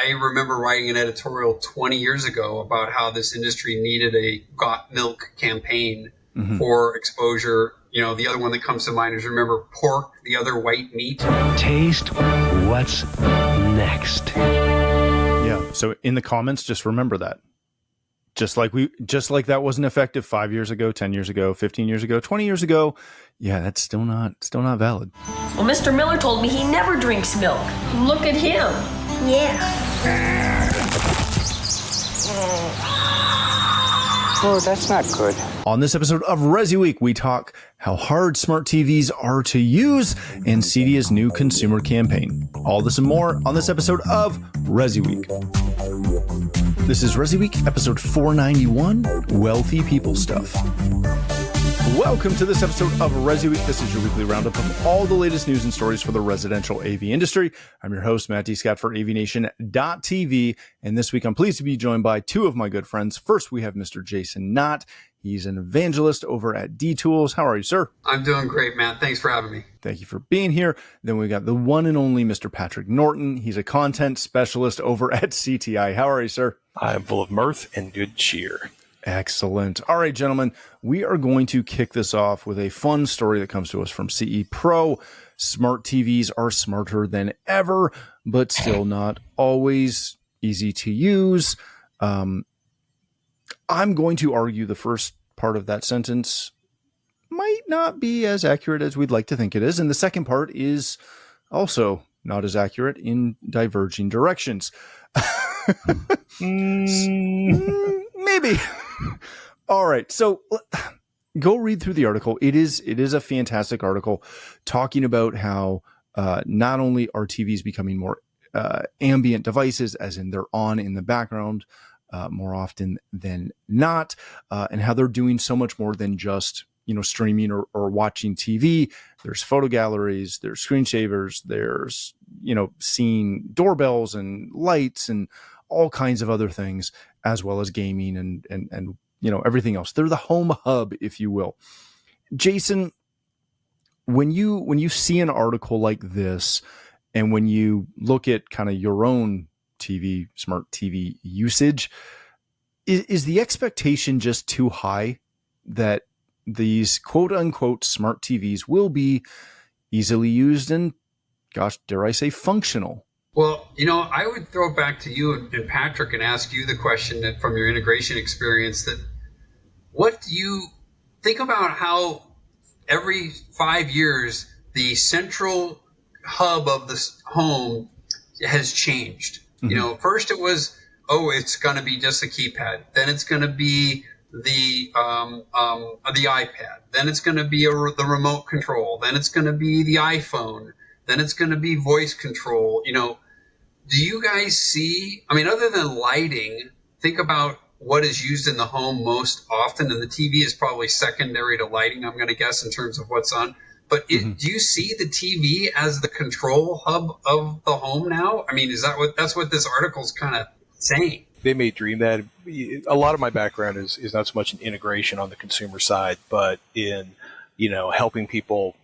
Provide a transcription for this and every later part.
I remember writing an editorial 20 years ago about how this industry needed a Got Milk campaign for exposure. You know, the other one that comes to mind is, remember pork, the other white meat? Taste what's next. Yeah. So in the comments, just remember that. Just like that wasn't effective 5 years ago, 10 years ago, 15 years ago, 20 years ago. Yeah, that's still not valid. Well, Mr. Miller told me he never drinks milk. Look at him. Yeah. Oh, that's not good. On this episode of ResiWeek, we talk how hard smart TVs are to use and CEDIA's new consumer campaign. All this and more on this episode of ResiWeek. This is ResiWeek, episode 491, Wealthy People Stuff. Welcome to this episode of ResiWeek. This is your weekly roundup of all the latest news and stories for the residential AV industry. I'm your host, Matt D. Scott for AVNation.tv, and this week I'm pleased to be joined by two of my good friends. First, we have Mr. Jason Knott. He's an evangelist over at D-Tools. How are you, sir? I'm doing great, Matt. Thanks for having me. Thank you for being here. Then we got the one and only Mr. Patrick Norton. He's a content specialist over at CTI. How are you, sir? I'm full of mirth and good cheer. Excellent. All right, gentlemen, we are going to kick this off with a fun story that comes to us from CE Pro. Smart TVs are smarter than ever, but still not always easy to use. I'm going to argue the first part of that sentence might not be as accurate as we'd like to think it is. And the second part is also not as accurate in diverging directions. Maybe. All right. So go read through the article. It is a fantastic article talking about how not only are TVs becoming more ambient devices, as in they're on in the background more often than not, and how they're doing so much more than just, streaming or watching TV. There's photo galleries, there's screensavers, there's, seeing doorbells and lights and all kinds of other things, as well as gaming and everything else. They're the home hub, if you will. Jason, when you see an article like this, and when you look at kind of your own smart TV usage, is the expectation just too high that these quote unquote smart TVs will be easily used and, gosh, dare I say, functional? Well, I would throw it back to you and Patrick and ask you the question that from your integration experience, that what do you think about how every 5 years the central hub of this home has changed? Mm-hmm. First it was, it's going to be just a keypad. Then it's going to be the iPad. Then it's going to be the remote control. Then it's going to be the iPhone. Then it's going to be voice control. Do you guys see, other than lighting, think about what is used in the home most often, and the TV is probably secondary to lighting, I'm going to guess, in terms of what's on. But do you see the TV as the control hub of the home now? Is that's what this article's kind of saying? They may dream that. A lot of my background is not so much in integration on the consumer side, but in, helping people,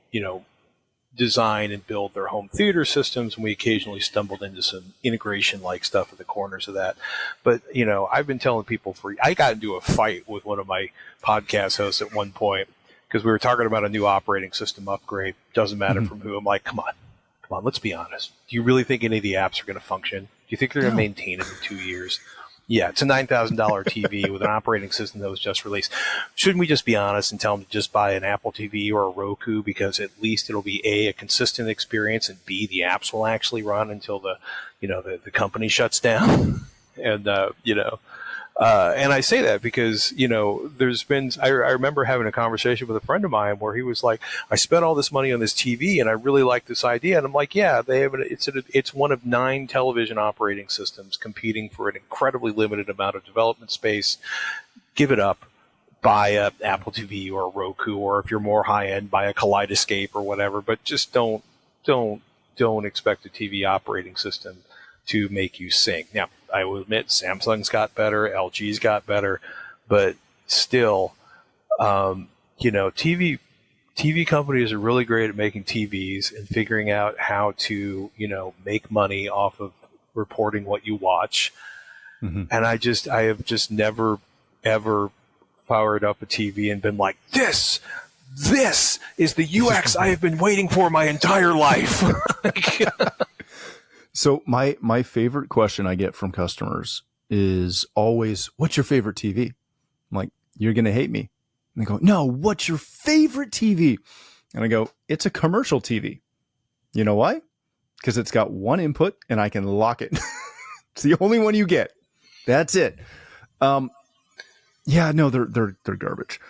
design and build their home theater systems. And we occasionally stumbled into some integration like stuff at the corners of that. But, I've been telling people I got into a fight with one of my podcast hosts at one point because we were talking about a new operating system upgrade. Doesn't matter from who. I'm like, come on, let's be honest. Do you really think any of the apps are going to function? Do you think they're going to maintain it in 2 years? Yeah, it's a $9,000 TV with an operating system that was just released. Shouldn't we just be honest and tell them to just buy an Apple TV or a Roku, because at least it'll be a consistent experience, and B, the apps will actually run until the company shuts down. And and I say that because there's been I remember having a conversation with a friend of mine where he was like, I spent all this money on this TV and I really like this idea, and I'm like, yeah, it's one of 9 television operating systems competing for an incredibly limited amount of development space. Give it up, buy a Apple TV or a Roku, or if you're more high end, buy a Kaleidoscape or whatever, but just don't expect a TV operating system to make you sing. Now, I will admit Samsung's got better, LG's got better, but still, TV companies are really great at making TVs and figuring out how to, make money off of reporting what you watch. Mm-hmm. And I have just never, ever fired up a TV and been like, this is the UX I have been waiting for my entire life. So my favorite question I get from customers is always, what's your favorite TV? I'm like, you're going to hate me. And they go, no, what's your favorite TV? And I go, it's a commercial TV. You know why? Because it's got one input and I can lock it. It's the only one you get. That's it. Yeah, no, they're garbage.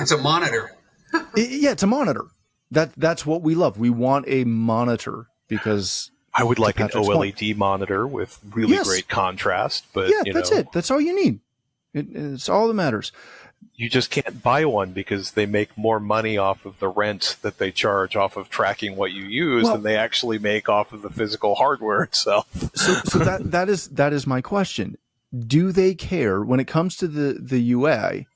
It's a monitor. Yeah, it's a monitor. That's what we love. We want a monitor because I would like an Patrick's OLED point. monitor with really great contrast, but yeah, that's it. That's all you need. It's all that matters. You just can't buy one because they make more money off of the rent that they charge off of tracking what you use than they actually make off of the physical hardware itself. So that is my question. Do they care when it comes to the UI?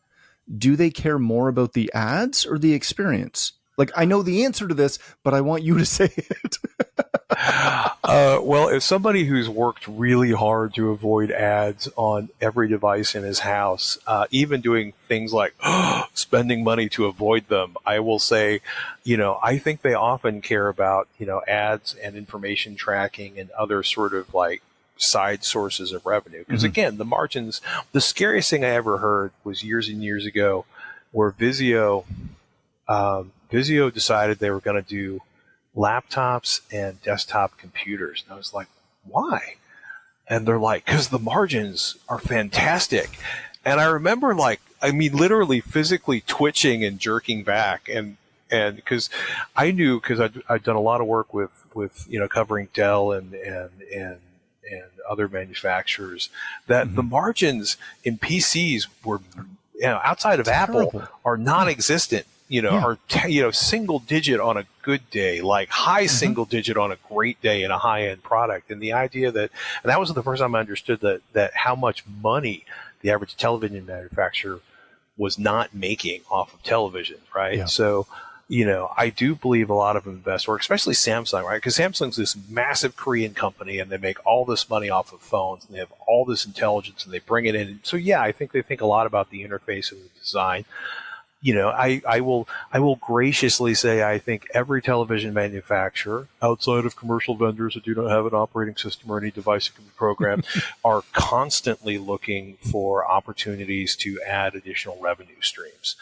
Do they care more about the ads or the experience? Like, I know the answer to this, but I want you to say it. Well, as somebody who's worked really hard to avoid ads on every device in his house, even doing things like spending money to avoid them, I will say, I think they often care about, ads and information tracking and other sort of like side sources of revenue. Because again, the margins, the scariest thing I ever heard was years and years ago where Vizio decided they were going to do laptops and desktop computers. And I was like, why? And they're like, because the margins are fantastic. And I remember literally physically twitching and jerking back. And because I knew, because I'd done a lot of work with covering Dell and other manufacturers, that the margins in PCs were, outside of Terrible. Apple, are non-existent. Are single digit on a good day, like high single digit on a great day in a high end product. And the idea and that was the first time I understood that how much money the average television manufacturer was not making off of television, right? Yeah. So, I do believe a lot of them invest, or especially Samsung, right? Because Samsung's this massive Korean company and they make all this money off of phones and they have all this intelligence and they bring it in. So yeah, I think they think a lot about the interface and the design. I will graciously say I think every television manufacturer, outside of commercial vendors that do not have an operating system or any device that can be programmed, are constantly looking for opportunities to add additional revenue streams.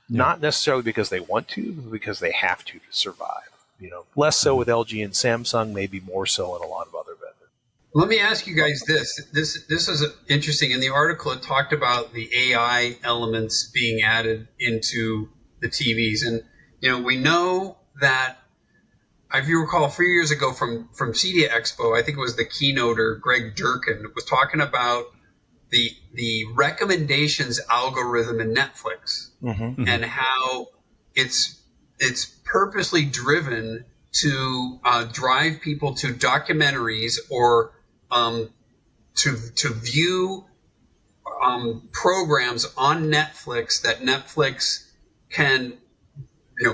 Yeah. Not necessarily because they want to, but because they have to survive. Less so with LG and Samsung, maybe more so in a lot of other vendors. Let me ask you guys this. This is interesting. In the article, it talked about the AI elements being added into the TVs. And, we know that, if you recall, a few years ago from CEDIA Expo, I think it was the keynoter, Greg Durkin, was talking about the recommendations algorithm in Netflix and how it's purposely driven to drive people to documentaries or to view programs on Netflix that Netflix can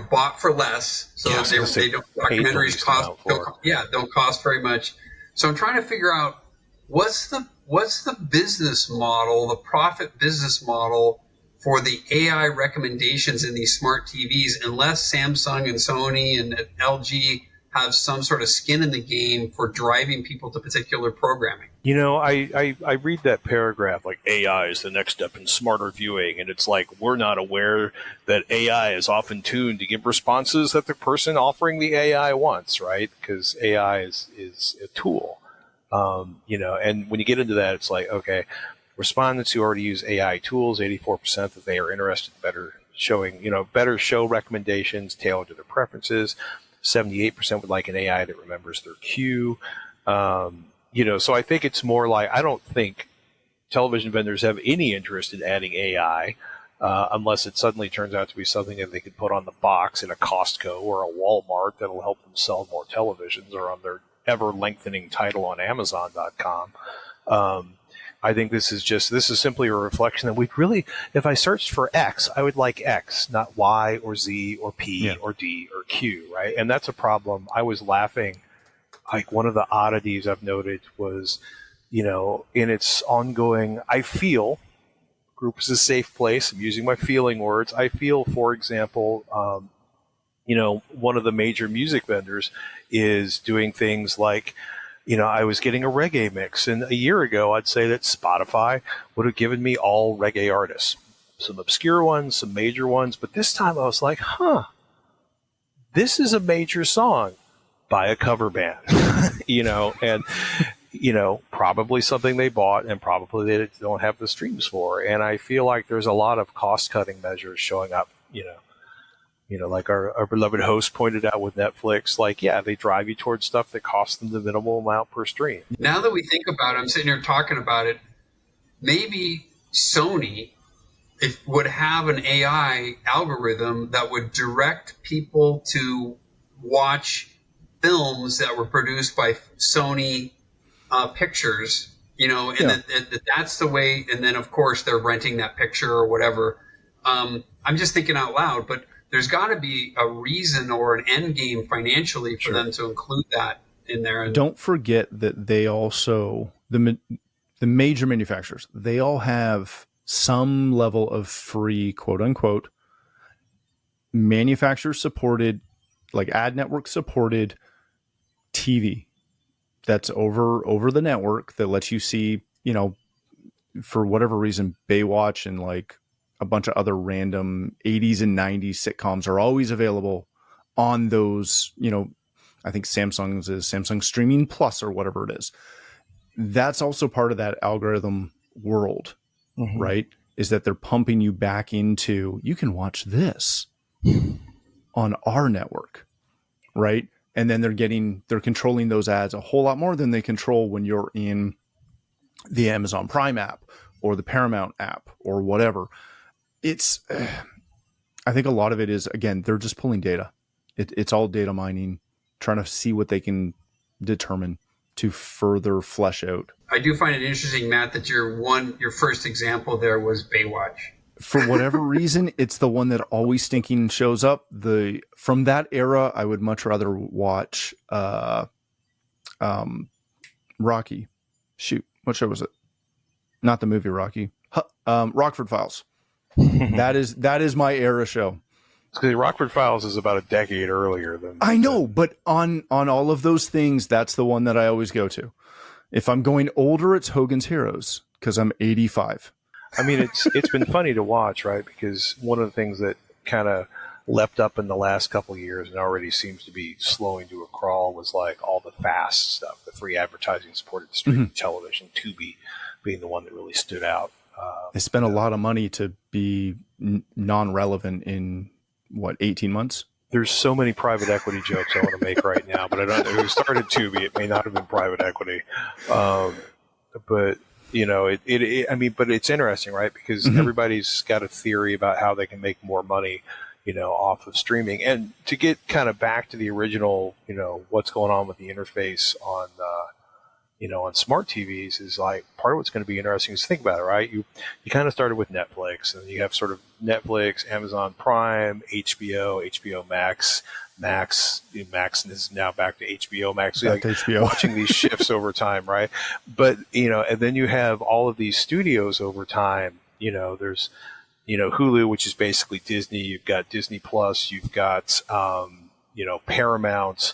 bought for less, so they don't documentaries don't cost very much. So I'm trying to figure out what's the business model, the profit business model for the AI recommendations in these smart TVs, unless Samsung and Sony and LG have some sort of skin in the game for driving people to particular programming. I read that paragraph like AI is the next step in smarter viewing, and it's like we're not aware that AI is often tuned to give responses that the person offering the AI wants, right? Because AI is a tool, and when you get into that, it's like, okay, respondents who already use AI tools, 84% that they are interested in better show recommendations tailored to their preferences. 78% would like an AI that remembers their cue. So I think it's more like, I don't think television vendors have any interest in adding AI unless it suddenly turns out to be something that they could put on the box in a Costco or a Walmart that'll help them sell more televisions, or on their ever-lengthening title on Amazon.com. I think this is simply a reflection that we'd really, if I searched for X, I would like X, not Y or Z or P or D or Q, right? And that's a problem. I was laughing like one of the oddities I've noted was, in its ongoing, I feel, group is a safe place. I'm using my feeling words. I feel, for example, one of the major music vendors is doing things like, I was getting a reggae mix, and a year ago, I'd say that Spotify would have given me all reggae artists, some obscure ones, some major ones. But this time I was like, this is a major song by a cover band, and, probably something they bought and probably they don't have the streams for. And I feel like there's a lot of cost cutting measures showing up, like our beloved host pointed out with Netflix, like, yeah, they drive you towards stuff that costs them the minimal amount per stream. Now that we think about it, I'm sitting here talking about it, maybe Sony would have an AI algorithm that would direct people to watch films that were produced by Sony Pictures, and that's the way. And then, of course, they're renting that picture or whatever. I'm just thinking out loud, but there's got to be a reason or an end game financially for them to include that in there. And don't forget that they also, the major manufacturers, they all have some level of free, quote unquote, manufacturer supported, like ad network supported TV that's over the network that lets you see, for whatever reason, Baywatch and like a bunch of other random 80s and 90s sitcoms are always available on those, I think Samsung's is Samsung Streaming Plus or whatever it is. That's also part of that algorithm world, right? Is that they're pumping you back into, you can watch this on our network, right? And then they're controlling those ads a whole lot more than they control when you're in the Amazon Prime app or the Paramount app or whatever. I think a lot of it is, again, they're just pulling data. It's all data mining, trying to see what they can determine to further flesh out. I do find it interesting, Matt, that your first example there was Baywatch. For whatever reason, it's the one that always stinking shows up. From that era, I would much rather watch Rocky. Shoot, what show was it? Not the movie Rocky. Rockford Files. That is my era show. Because Rockford Files is about a decade earlier than I know, but on all of those things, that's the one that I always go to. If I'm going older, it's Hogan's Heroes because I'm 85. I mean, it's been funny to watch, right? Because one of the things that kind of leapt up in the last couple of years and already seems to be slowing to a crawl was like all the FAST stuff, the free advertising supported streaming television, Tubi being the one that really stood out. They spent a lot of money to be non-relevant in 18 months? There's so many private equity jokes I want to make right now, but I don't know who started Tubi. It may not have been private equity. But but it's interesting, right? Because everybody's got a theory about how they can make more money, off of streaming. And to get kind of back to the original, what's going on with the interface on, on smart TVs is like part of what's going to be interesting is think about it, right? You kind of started with Netflix, and you have sort of Netflix, Amazon Prime, HBO Max. Max is now back to HBO Max. Back to HBO. Watching these shifts over time, right? But and then you have all of these studios over time. There's Hulu, which is basically Disney. You've got Disney Plus. You've got Paramount.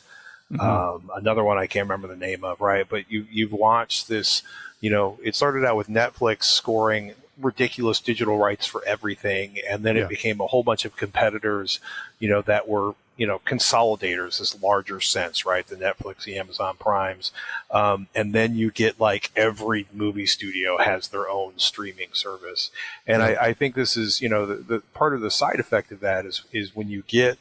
Another one I can't remember the name of, right? But you've watched this. It started out with Netflix scoring ridiculous digital rights for everything, and then it became a whole bunch of competitors, that were consolidators, this larger sense, right? The Netflix, the Amazon Primes, and then you get like every movie studio has their own streaming service, and I think this is the part of the side effect of that is when you get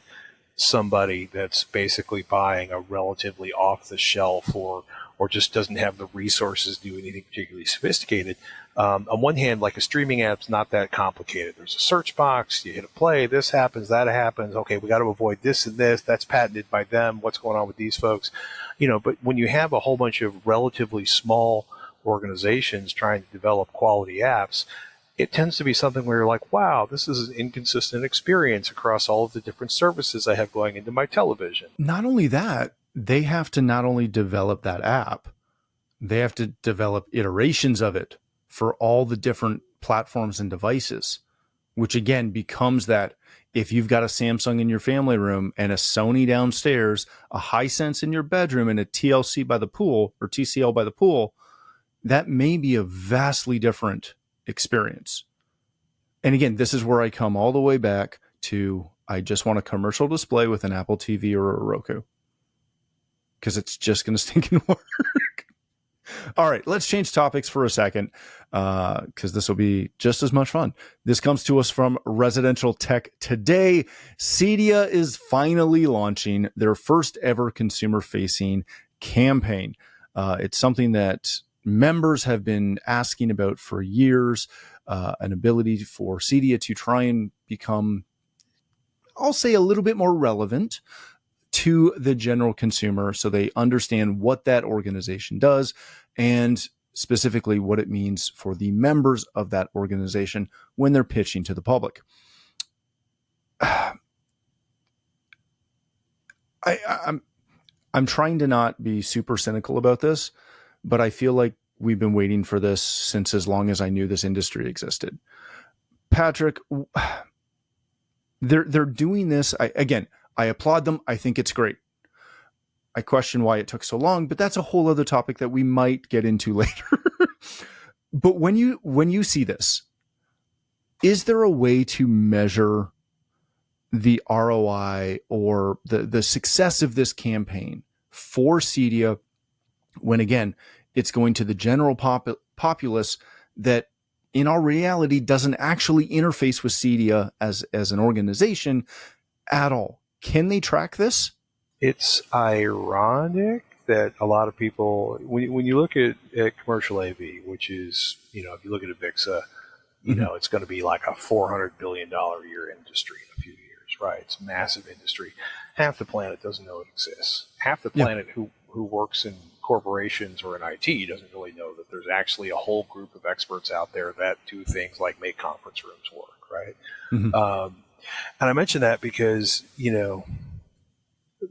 somebody that's basically buying a relatively off the shelf or just doesn't have the resources to do anything particularly sophisticated. On one hand, like a streaming app's not that complicated. There's a search box, you hit a play, this happens, that happens. Okay, we got to avoid this and this. That's patented by them. What's going on with these folks? But when you have a whole bunch of relatively small organizations trying to develop quality apps, it tends to be something where you're like, wow, this is an inconsistent experience across all of the different services I have going into my television. Not only that, they have to not only develop that app, they have to develop iterations of it for all the different platforms and devices, which again becomes that if you've got a Samsung in your family room and a Sony downstairs, a Hisense in your bedroom, and a TLC by the pool or TCL by the pool, that may be a vastly different experience. And again, this is where I come all the way back to, I just want a commercial display with an Apple TV or a Roku, because it's just going to stinking work. All right, let's change topics for a second, because this will be just as much fun. This comes to us from Residential Tech Today. CEDIA is finally launching their first ever consumer-facing campaign. It's something that members have been asking about for years, an ability for CEDIA to try and become, I'll say, a little bit more relevant to the general consumer so they understand what that organization does and specifically what it means for the members of that organization when they're pitching to the public. I'm trying to not be super cynical about this, but I feel like we've been waiting for this since as long as I knew this industry existed. Patrick, they're doing this. I applaud them. I think it's great. I question why it took so long, but that's a whole other topic that we might get into later. But when you see this, is there a way to measure the ROI or the success of this campaign for CEDIA when, again, it's going to the general populace that in our reality doesn't actually interface with CEDIA as an organization at all? Can they track this? It's ironic that a lot of people, when you look at commercial AV, which is, if you look at Avixa, it's going to be like a $400 billion a year industry in a few years, right? It's a massive industry. Half the planet doesn't know it exists. Half the planet who works in corporations or in IT doesn't really know that there's actually a whole group of experts out there that do things like make conference rooms work, right? Mm-hmm. And I mention that because,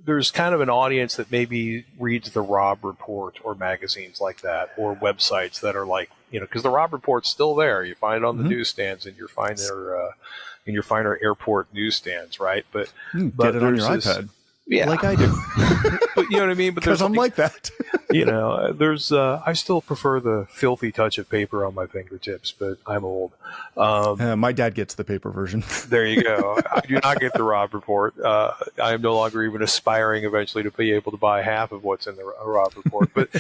there's kind of an audience that maybe reads the Rob Report or magazines like that or websites that are like, because the Rob Report's still there. You find it on the newsstands and you find your finer airport newsstands, right? But get it on your iPad. Yeah. Like I do. But you know what I mean? Because I'm like that. I still prefer the filthy touch of paper on my fingertips, but I'm old. My dad gets the paper version. There you go. I do not get the Rob Report. I am no longer even aspiring eventually to be able to buy half of what's in the Rob Report. But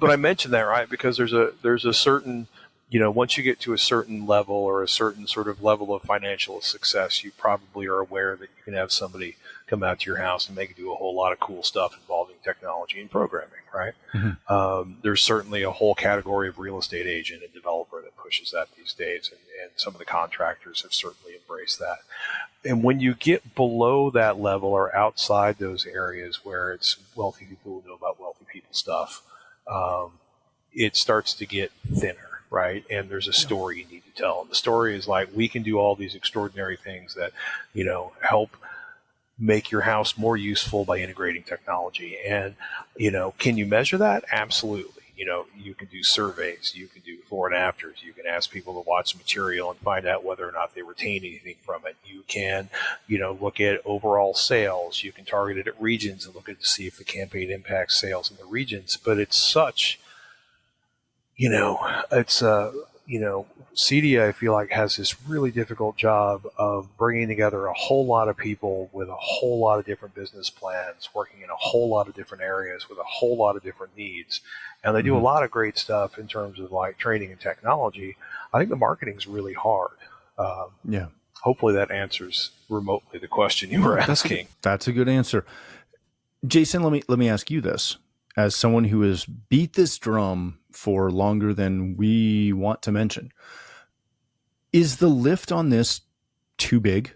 I mentioned that, right? Because there's a certain, once you get to a certain level or a certain sort of level of financial success, you probably are aware that you can have somebody come out to your house and they can do a whole lot of cool stuff involving technology and programming, right? Mm-hmm. There's certainly a whole category of real estate agent and developer that pushes that these days, and some of the contractors have certainly embraced that. And when you get below that level or outside those areas where it's wealthy people who know about wealthy people stuff, it starts to get thinner, right? And there's a story you need to tell. And the story is like, we can do all these extraordinary things that, help make your house more useful by integrating technology. And, can you measure that? Absolutely. You can do surveys, you can do before and afters, you can ask people to watch the material and find out whether or not they retain anything from it. You can, look at overall sales. You can target it at regions and look at to see if the campaign impacts sales in the regions. But it's such, CEDIA, I feel like, has this really difficult job of bringing together a whole lot of people with a whole lot of different business plans, working in a whole lot of different areas with a whole lot of different needs. And they do a lot of great stuff in terms of like training and technology. I think the marketing is really hard. Hopefully that answers remotely the question you were asking. That's a good answer. Jason, let me ask you this. As someone who has beat this drum for longer than we want to mention, is the lift on this too big?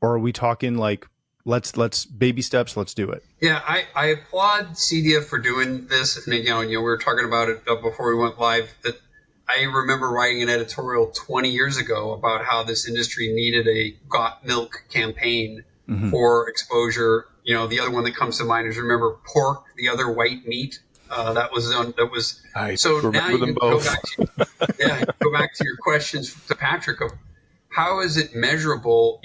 Or are we talking like, let's baby steps, let's do it? Yeah, I applaud CEDIA for doing this. And, we were talking about it before we went live, that I remember writing an editorial 20 years ago about how this industry needed a Got Milk campaign for exposure The other one that comes to mind is, remember pork, the other white meat. That was I so remember now you them go both. back to go back to your questions to Patrick of how is it measurable?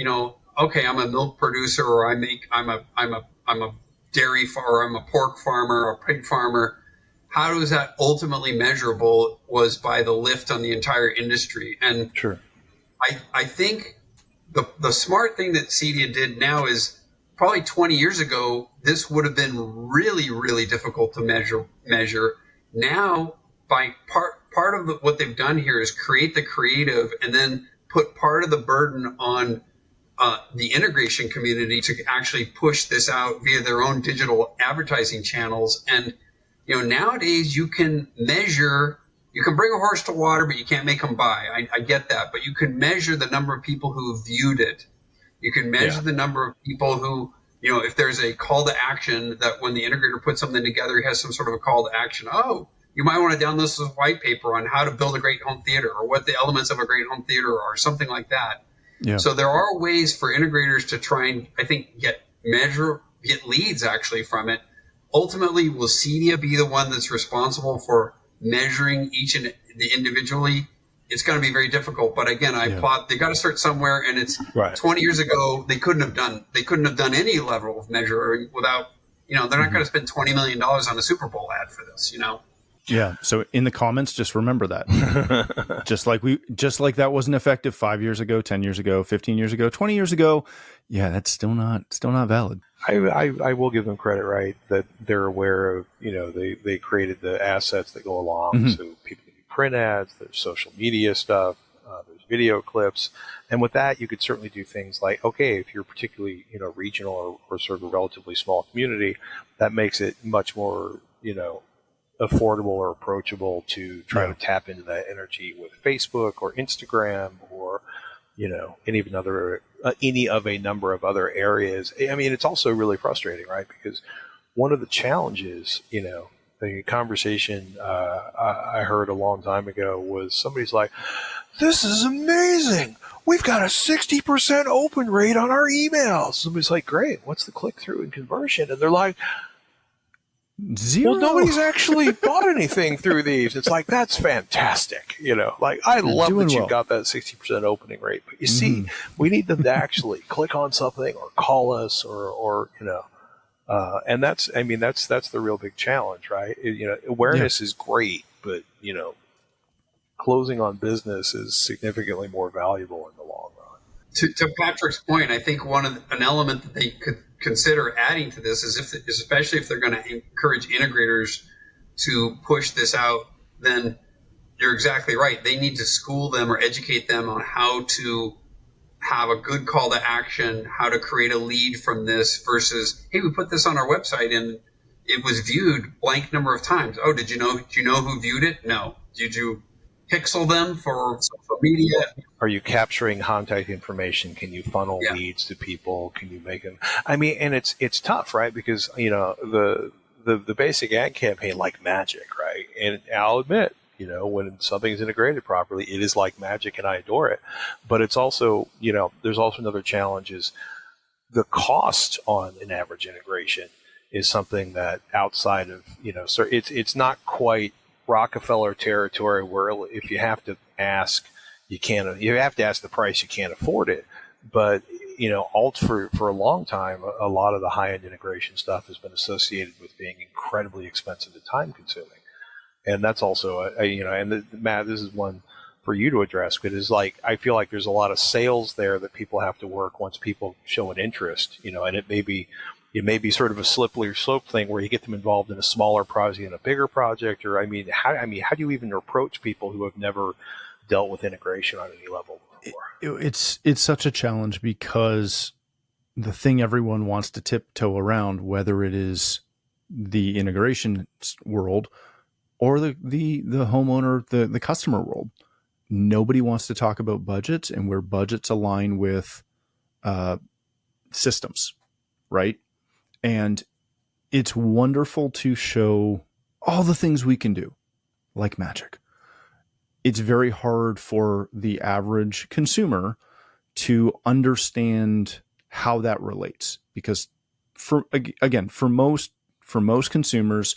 Okay, I'm a milk producer, or I'm a dairy farmer, I'm a pork farmer, or a pig farmer. How is that ultimately measurable? Was by the lift on the entire industry. And Sure. I think the smart thing that CEDIA did now is, probably 20 years ago, this would have been really, really difficult to measure. Now, by part of what they've done here is create the creative and then put part of the burden on the integration community to actually push this out via their own digital advertising channels. And nowadays you can measure. You can bring a horse to water, but you can't make them buy. I get that, but you can measure the number of people who have viewed it. You can measure the number of people who, if there's a call to action, that when the integrator puts something together, he has some sort of a call to action. Oh, you might want to download this white paper on how to build a great home theater, or what the elements of a great home theater are, or something like that. Yeah. So there are ways for integrators to try and, I think, get leads actually from it. Ultimately, will CEDIA be the one that's responsible for measuring each and the individually? It's going to be very difficult, but again, I applaud. They got to start somewhere, and it's Right. 20 years ago they couldn't have done any level of measuring without. They're not going to spend $20 million on a Super Bowl ad for this. Yeah. So in the comments, just remember that. just like that wasn't effective 5 years ago, 10 years ago, 15 years ago, 20 years ago. Yeah, that's still not valid. I will give them credit, right, that they're aware of, they created the assets that go along. So people can do print ads, there's social media stuff, there's video clips. And with that, you could certainly do things like, okay, if you're particularly, regional or sort of a relatively small community, that makes it much more, affordable or approachable to try to tap into that energy with Facebook or Instagram or, any of a number of other areas. I mean, it's also really frustrating, right? Because one of the challenges, the conversation I heard a long time ago was somebody's like, this is amazing. We've got a 60% open rate on our emails. Somebody's like, great. What's the click-through and conversion? And they're like, 0. well, nobody's actually bought anything through these. It's like, that's fantastic. I love that you've got that 60% opening rate. But you see, we need them to actually click on something or call us or and that's the real big challenge, right? Awareness is great, but, closing on business is significantly more valuable in the long run. To Patrick's point, I think an element that they could consider adding to this is especially if they're going to encourage integrators to push this out, then you're exactly right. They need to school them or educate them on how to have a good call to action, how to create a lead from this versus, hey, we put this on our website and it was viewed blank number of times. Oh, do you know who viewed it? No. Did you pixel them for social media? Are you capturing contact information? Can you funnel leads to people? Can you make them? I mean, and it's tough, right? Because the basic ad campaign, like magic, right? And I'll admit, when something's integrated properly, it is like magic, and I adore it. But it's also, there's also another challenge is the cost on an average integration is something that outside of so it's not quite Rockefeller territory where if you have to ask, you have to ask the price, you can't afford it. But, for a long time, a lot of the high-end integration stuff has been associated with being incredibly expensive and time-consuming. And that's also, Matt, this is one for you to address, but is like, I feel like there's a lot of sales there that people have to work once people show an interest, and it may be sort of a slippery slope thing where you get them involved in a smaller project and a bigger project, or how do you even approach people who have never dealt with integration on any level before? It's such a challenge because the thing everyone wants to tiptoe around, whether it is the integration world or the homeowner, the customer world, nobody wants to talk about budgets and where budgets align with systems, right? And it's wonderful to show all the things we can do, like magic. It's very hard for the average consumer to understand how that relates because for most consumers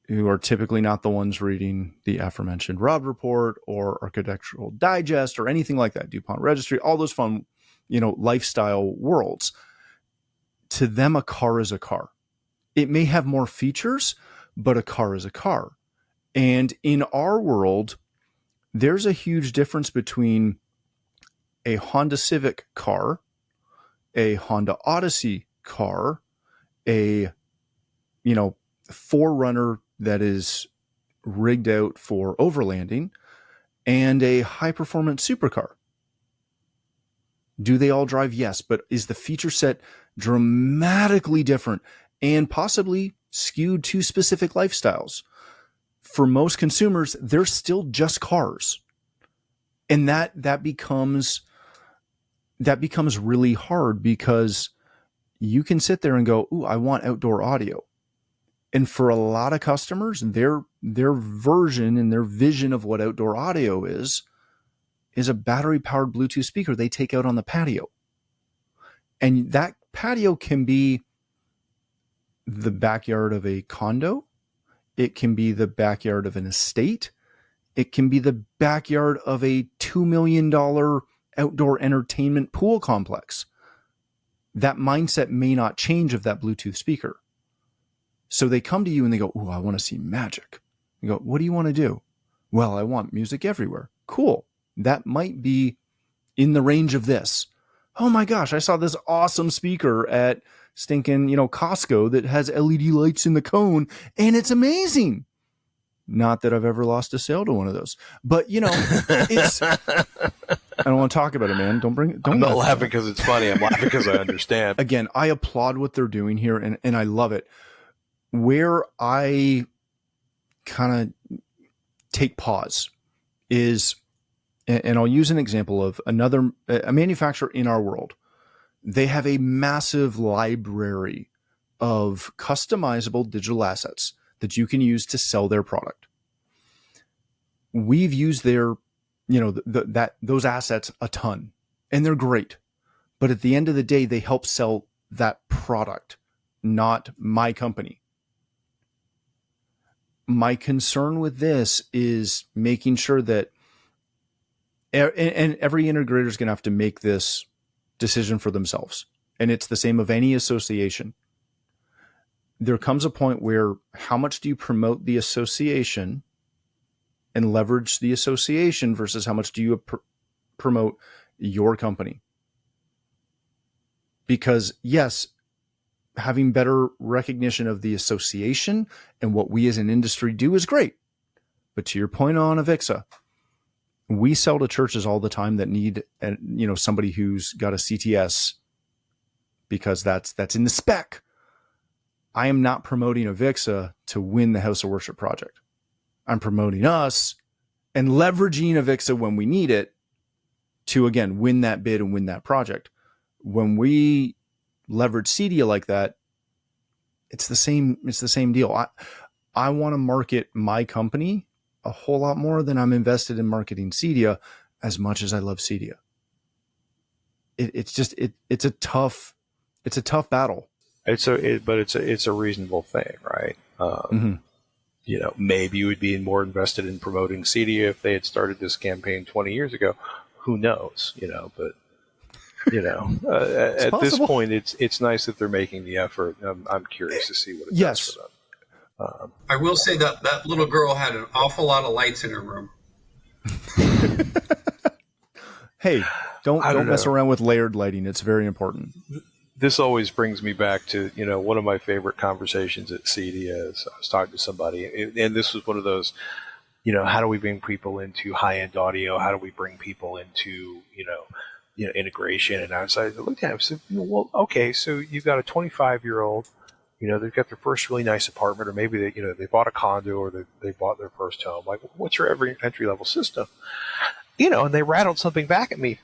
who are typically not the ones reading the aforementioned Rob Report or Architectural Digest or anything like that, DuPont Registry, all those fun, lifestyle worlds. To them, a car is a car. It may have more features, but a car is a car. And in our world, there's a huge difference between a Honda Civic car, a Honda Odyssey car, a 4Runner that is rigged out for overlanding, and a high-performance supercar. Do they all drive? Yes, but is the feature set dramatically different and possibly skewed to specific lifestyles? For most consumers, they're still just cars. And that becomes really hard, because you can sit there and go, "Ooh, I want outdoor audio." And for a lot of customers, their version and their vision of what outdoor audio is a battery-powered Bluetooth speaker they take out on the patio. And that patio can be the backyard of a condo. It can be the backyard of an estate. It can be the backyard of a $2 million outdoor entertainment pool complex. That mindset may not change of that Bluetooth speaker. So they come to you and they go, "Ooh, I want to see magic." You go, "What do you want to do?" "Well, I want music everywhere." "Cool. That might be in the range of this." "Oh my gosh, I saw this awesome speaker at stinking, Costco that has LED lights in the cone, and it's amazing." Not that I've ever lost a sale to one of those, but it's, I don't want to talk about it, man. I'm not laughing because it's funny. I'm laughing because I understand. Again, I applaud what they're doing here, and I love it. Where I kind of take pause is, and I'll use an example of a manufacturer in our world. They have a massive library of customizable digital assets that you can use to sell their product. We've used their, those assets a ton, and they're great. But at the end of the day, they help sell that product, not my company. My concern with this is making sure that, and every integrator is going to have to make this decision for themselves. And it's the same of any association. There comes a point where, how much do you promote the association and leverage the association versus how much do you promote your company? Because yes, having better recognition of the association and what we as an industry do is great. But to your point on Avixa, we sell to churches all the time that need, somebody who's got a CTS, because that's in the spec. I am not promoting Avixa to win the House of Worship project. I'm promoting us and leveraging Avixa when we need it to, again, win that bid and win that project. When we leverage CEDIA like that, it's the same deal. I want to market my company a whole lot more than I'm invested in marketing CEDIA, as much as I love CEDIA. It's a tough battle. It's a reasonable thing, right? Maybe you would be more invested in promoting CEDIA if they had started this campaign 20 years ago. Who knows? But at this point, it's nice that they're making the effort. I'm curious to see what it does for them. I will say that little girl had an awful lot of lights in her room. Hey, don't mess around with layered lighting. It's very important. This always brings me back to, one of my favorite conversations at CEDIA is I was talking to somebody, and this was one of those, how do we bring people into high-end audio? How do we bring people into, integration? And I looked at him and said, well, okay, so you've got a 25-year-old, they've got their first really nice apartment, or maybe they bought a condo, or they bought their first home. Like, what's your entry-level system? And they rattled something back at me.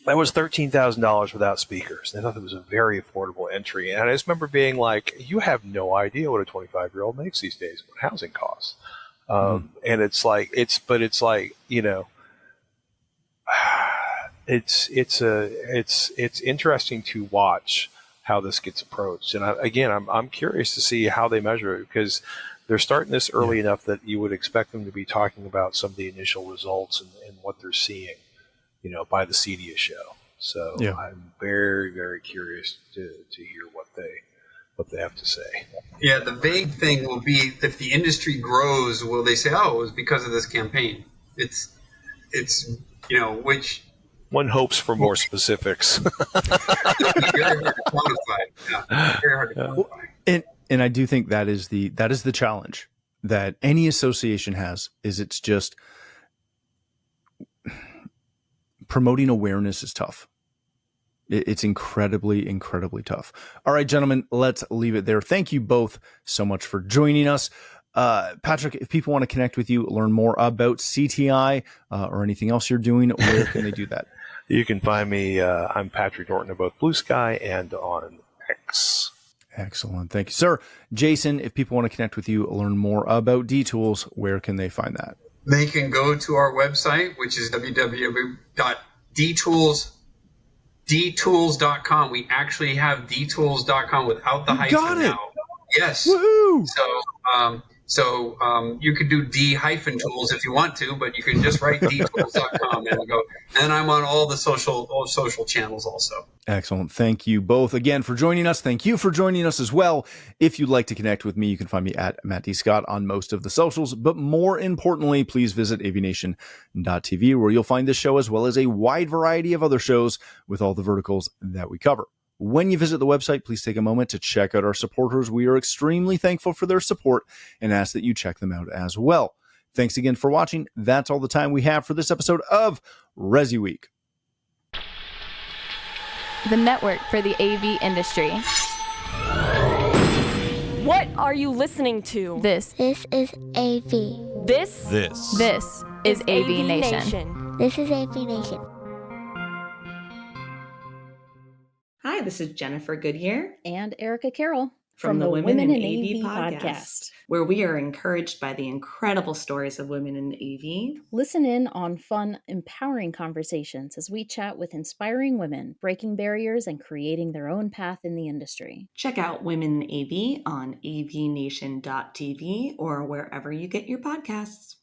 That was $13,000 without speakers. They thought it was a very affordable entry. And I just remember being like, you have no idea what a 25-year-old makes these days, what housing costs. And it's interesting to watch how this gets approached. And I'm curious to see how they measure it, because they're starting this early enough that you would expect them to be talking about some of the initial results and what they're seeing, by the CEDIA show. So I'm very, very curious to hear what they have to say. Yeah, the vague thing will be if the industry grows, will they say, "Oh, it was because of this campaign"? It's which one hopes for more specifics. Very hard to quantify. Yeah, very hard to quantify. And I do think that is the challenge that any association has, is it's just promoting awareness is tough. It's incredibly, incredibly tough. All right, gentlemen, let's leave it there. Thank you both so much for joining us. Patrick, if people want to connect with you, learn more about CTI or anything else you're doing, where can they do that? You can find me. I'm Patrick Norton of both Blue Sky and on X. Excellent. Thank you, sir. Jason, if people want to connect with you, learn more about D-Tools, where can they find that? They can go to our website, which is www.dtools.com. We actually have dtools.com without the hyphen now. Yes. Woohoo! So you could do D-tools if you want to, but you can just write dtools.com and go. And I'm on all the social channels also. Excellent. Thank you both again for joining us. Thank you for joining us as well. If you'd like to connect with me, you can find me at Matt D. Scott on most of the socials. But more importantly, please visit AVNation.tv, where you'll find this show as well as a wide variety of other shows with all the verticals that we cover. When you visit the website, please take a moment to check out our supporters. We are extremely thankful for their support and ask that you check them out as well. Thanks again for watching. That's all the time we have for this episode of ResiWeek, the network for the AV industry. What are you listening to? This This is AV. This is AVNation. This is AVNation. Hi, this is Jennifer Goodyear and Erica Carroll from the Women in AV podcast, where we are encouraged by the incredible stories of women in AV. Listen in on fun, empowering conversations as we chat with inspiring women, breaking barriers and creating their own path in the industry. Check out Women in AV on avnation.tv or wherever you get your podcasts.